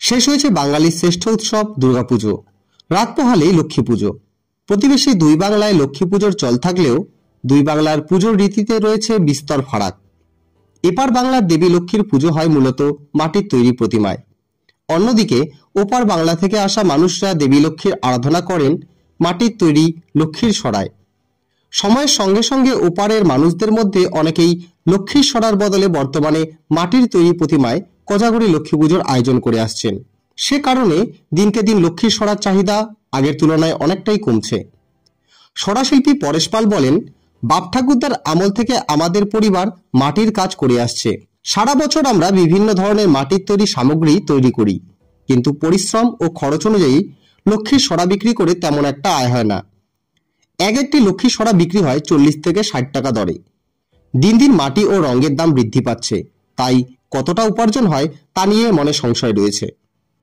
শেষ হয়েছে বাঙালির শ্রেষ্ঠ উৎসব দুর্গাপুজো। রাত পোহালেই লক্ষ্মী পুজো। প্রতিবেশী দুই বাংলায় লক্ষ্মী পুজোর চল থাকলেও দুই বাংলার পুজোর রীতিতে রয়েছে বিস্তর ফারাক। এপার বাংলার দেবী লক্ষ্মীর পুজো হয় মূলত মাটির তৈরি প্রতিমায়। অন্যদিকে ওপার বাংলা থেকে আসা মানুষরা দেবী লক্ষ্মীর আরাধনা করেন মাটির তৈরি লক্ষ্মীর সরায়। সময়ের সঙ্গে সঙ্গে ওপারের মানুষদের মধ্যে অনেকেই লক্ষ্মীর সরার বদলে বর্তমানে মাটির তৈরি প্রতিমায় কোজাগরী লক্ষ্মী পুজোর আয়োজন করে আসছেন। সে কারণে দিনকে দিন লক্ষ্মীর সরার চাহিদা আগের তুলনায় অনেকটাই কমছে। সরাশিল্পী পরেশ পাল বলেন, বাপ ঠাকুরদার আমল থেকে আমাদের পরিবার মাটির কাজ করে আসছে। সারা বছর আমরা বিভিন্ন ধরনের মাটির তৈরি সামগ্রী তৈরি করি, কিন্তু পরিশ্রম ও খরচ অনুযায়ী লক্ষ্মীর সরা বিক্রি করে তেমন একটা আয় হয় না। একটি লক্ষ্মী সরা বিক্রি হয় 40 থেকে 60 টাকা দরে। দিন দিন মাটি ও রঙের দাম বৃদ্ধি পাচ্ছে, তাই কতটা উপার্জন হয় তা নিয়ে মনে সংশয় রয়েছে।